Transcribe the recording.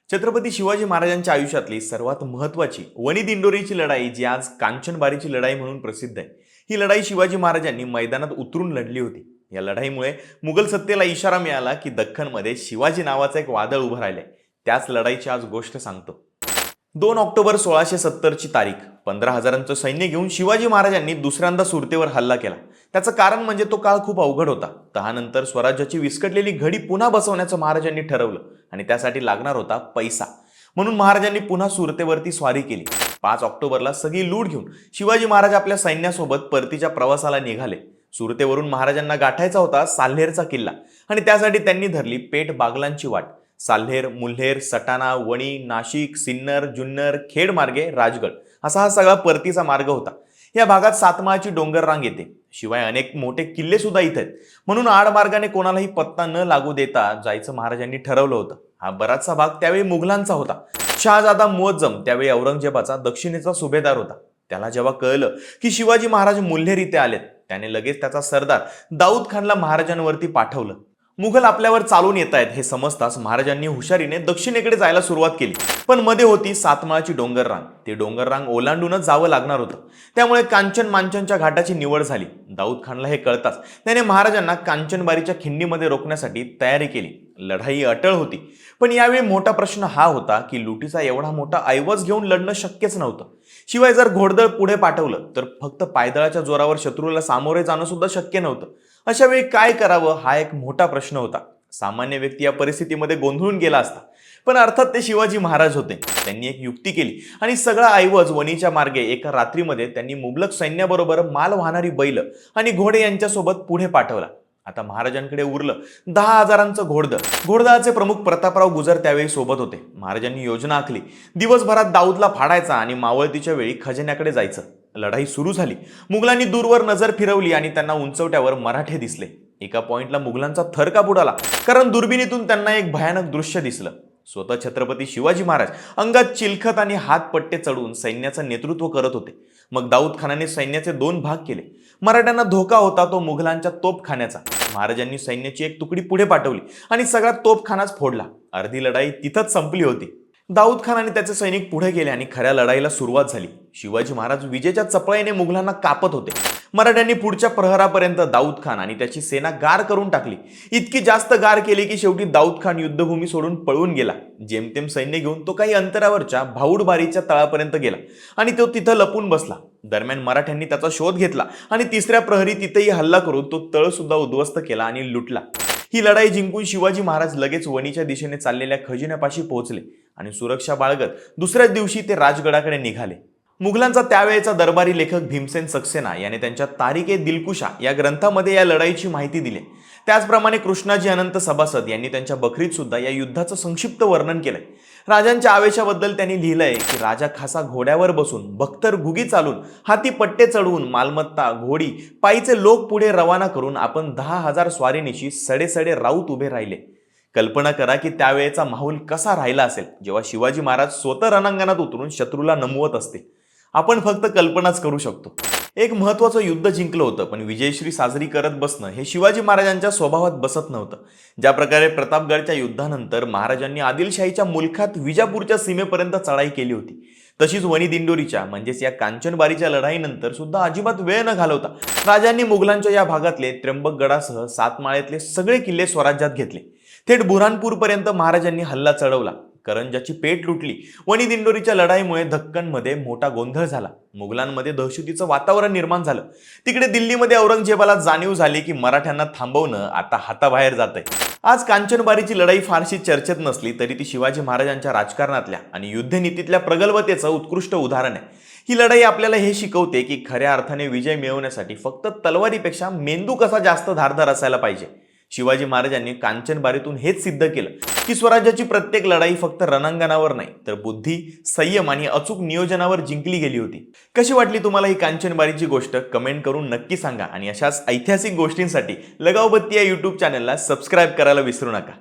छत्रपती शिवाजी महाराजांच्या आयुष्यातली सर्वात महत्त्वाची वणी दिंडोरीची लढाई जी आज कांचनबारीची लढाई म्हणून प्रसिद्ध आहे. ही लढाई शिवाजी महाराजांनी मैदानात उतरून लढली होती. या लढाईमुळे मुघल सत्तेला इशारा मिळाला की दख्खनमध्ये शिवाजी नावाचं एक वादळ उभं राहिलंय. त्याच लढाईची आज गोष्ट सांगतो. 2 ऑक्टोबर 1670ची तारीख. 15,000चं सैन्य घेऊन शिवाजी महाराजांनी दुसऱ्यांदा सुरतेवर हल्ला केला. त्याचं कारण म्हणजे तो काळ खूप अवघड होता. तहानंतर स्वराज्याची विस्कटलेली घडी पुन्हा बसवण्याचं महाराजांनी ठरवलं आणि त्यासाठी लागणार होता पैसा. म्हणून महाराजांनी पुन्हा सुरतेवरती स्वारी केली. 5 ऑक्टोबरला सगळी लूट घेऊन शिवाजी महाराज आपल्या सैन्यासोबत परतीच्या प्रवासाला निघाले. सुरतेवरून महाराजांना गाठायचा होता साल्हेरचा किल्ला आणि त्यासाठी त्यांनी धरली पेठ बागलांची वाट. साल्हेर, मुल्हेर, सटाणा, वणी, नाशिक, सिन्नर, जुन्नर, खेड मार्गे राजगड असा हा सगळा परतीचा मार्ग होता. या भागात सातमाळाची डोंगर रांग येते. शिवाय अनेक मोठे किल्ले सुद्धा इथे आहेत. म्हणून आडमार्गाने कोणालाही पत्ता न लागू देता जायचं महाराजांनी ठरवलं होतं. हा बराचसा भाग त्यावेळी मुघलांचा होता. शहाजादा मुअज्जम त्यावेळी औरंगजेबाचा दक्षिणेचा सुभेदार होता. त्याला जेव्हा कळलं की शिवाजी महाराज मुल्हेर इथे आलेत, त्याने लगेच त्याचा सरदार दाऊद खानला महाराजांवरती पाठवलं. मुघल आपल्यावर चालून येत आहेत हे समजताच महाराजांनी हुशारीने दक्षिणेकडे जायला सुरुवात केली. पण मध्ये होती सातमाळाची डोंगर रांग. ते डोंगर रांग ओलांडूनच जावं लागणार होतं. त्यामुळे कांचन मांचनच्या घाटाची निवड झाली. दाऊद खानला हे कळताच त्याने महाराजांना कांचनबारीच्या खिंडीमध्ये रोखण्यासाठी तयारी केली. लढाई अटळ होती. पण यावेळी मोठा प्रश्न हा होता की लुटीचा एवढा मोठा ऐवज घेऊन लढणं शक्यच नव्हतं. शिवाय जर घोडदळ पुढे पाठवलं तर फक्त पायदळाच्या जोरावर शत्रूला सामोरे जाणं सुद्धा शक्य नव्हतं. अशा वेळी काय करावं हा एक मोठा प्रश्न होता. सामान्य व्यक्ती या परिस्थितीमध्ये गोंधळून गेला असता. पण अर्थात ते शिवाजी महाराज होते. त्यांनी एक युक्ती केली आणि सगळा ऐवज वणीच्या मार्गे एका रात्रीमध्ये त्यांनी मुबलक सैन्याबरोबर माल वाहणारी बैल आणि घोडे यांच्यासोबत पुढे पाठवला. आता महाराजांकडे उरलं 10,000चं घोडदळ. घोडदळाचे प्रमुख प्रतापराव गुजर त्यावेळी सोबत होते. महाराजांनी योजना आखली. दिवसभरात दाऊदला फाडायचा आणि मावळतीच्या वेळी खजिन्याकडे जायचं. लढाई सुरू झाली. मुघलांनी दूरवर नजर फिरवली आणि त्यांना उंचवट्यावर मराठे दिसले. एका पॉइंटला मुघलांचा थर कापून आला, कारण दुर्बिणीतून त्यांना एक भयानक दृश्य दिसलं. स्वतः छत्रपती शिवाजी महाराज अंगात चिलखत आणि हातपट्टे चढवून सैन्याचं नेतृत्व करत होते. मग दाऊद खानाने सैन्याचे 2 भाग केले. मराठ्यांना धोका होता तो मुघलांच्या तोफखान्याचा. महाराजांनी सैन्याची एक तुकडी पुढे पाठवली आणि सगळा तोफखानाच फोडला. अर्धी लढाई तिथंच संपली होती. दाऊद खान आणि त्याचे सैनिक पुढे गेले आणि खऱ्या लढाईला सुरुवात झाली. शिवाजी महाराज विजेच्या चपळाईने मुघलांना कापत होते. मराठ्यांनी पुढच्या प्रहरापर्यंत दाऊद खान आणि त्याची सेना गार करून टाकली. इतकी जास्त गार केली की शेवटी दाऊद खान युद्धभूमी सोडून पळून गेला. जेमतेम सैन्य घेऊन तो काही अंतरावरच्या भाऊडबारीच्या तळापर्यंत गेला आणि तो तिथं लपून बसला. दरम्यान मराठ्यांनी त्याचा शोध घेतला आणि तिसऱ्या प्रहरी तिथेही हल्ला करून तो तळ सुद्धा उद्ध्वस्त केला आणि लुटला. ही लढाई जिंकून शिवाजी महाराज लगेच वणीच्या दिशेने चाललेल्या खजिन्यापाशी पोहोचले आणि सुरक्षा बाळगत दुसऱ्याच दिवशी ते राजगडाकडे निघाले. मुघलांचा त्यावेळेचा दरबारी लेखक भीमसेन सक्सेना याने त्यांच्या तारिक-ए-दिलकुशा या ग्रंथामध्ये या लढाईची माहिती दिली. त्याचप्रमाणे कृष्णाजी अनंत सभासद यांनी त्यांच्या बखरीत सुद्धा या युद्धाचं संक्षिप्त वर्णन केलंय. राजांच्या आवेशाबद्दल त्यांनी लिहिलंय की राजा खासा घोड्यावर बसून, बख्तर घुगी चालून, हाती पट्टे चढवून, मालमत्ता, घोडी, पायीचे लोक पुढे रवाना करून आपण 10,000 स्वारीनिशी सडेसडे राऊत उभे राहिले. कल्पना करा की त्यावेळेचा माहोल कसा राहिला असेल जेव्हा शिवाजी महाराज स्वतः रणांगणात उतरून शत्रूला नमवत असते. आपण फक्त कल्पनाच करू शकतो. एक महत्त्वाचं युद्ध जिंकलं होतं, पण विजयश्री साजरी करत बसणं हे शिवाजी महाराजांच्या स्वभावात बसत नव्हतं. ज्या प्रकारे प्रतापगडच्या युद्धानंतर महाराजांनी आदिलशाहीच्या मुलखात विजापूरच्या सीमेपर्यंत चढाई केली होती, तशीच वणी दिंडोरीच्या म्हणजेच या कांचनबारीच्या लढाईनंतर सुद्धा अजिबात वेळ न घालवता राजांनी मुघलांच्या या भागातले त्र्यंबकगडासह सातमाळ्यातले सगळे किल्ले स्वराज्यात घेतले. थेट बुऱ्हाणपूरपर्यंत महाराजांनी हल्ला चढवला. करंजाची पेठ लुटली. वणी दिंडोरीच्या लढाईमुळे दख्खनमध्ये मोठा गोंधळ झाला. मुघलांमध्ये दहशतीचं वातावरण निर्माण झालं. तिकडे दिल्लीमध्ये औरंगजेबाला जाणीव झाली की मराठ्यांना थांबवणं आता हाताबाहेर जातंय. आज कांचनबारीची लढाई फारशी चर्चेत नसली तरी ती शिवाजी महाराजांच्या राजकारणातल्या आणि युद्धनीतीतल्या प्रगल्भतेचं उत्कृष्ट उदाहरण आहे. ही लढाई आपल्याला हे शिकवते की खऱ्या अर्थाने विजय मिळवण्यासाठी फक्त तलवारीपेक्षा मेंदू कसा जास्त धारदार असायला पाहिजे. शिवाजी महाराजांनी कांचनबारीतून हेच सिद्ध केलं की स्वराज्याची प्रत्येक लढाई फक्त रणांगणावर नाही तर बुद्धी, संयम आणि अचूक नियोजनावर जिंकली गेली होती. कशी वाटली तुम्हाला ही कांचनबारीची गोष्ट कमेंट करून नक्की सांगा आणि अशाच ऐतिहासिक गोष्टींसाठी लगावबत्ती या YouTube चॅनलला सबस्क्राईब करायला विसरू नका.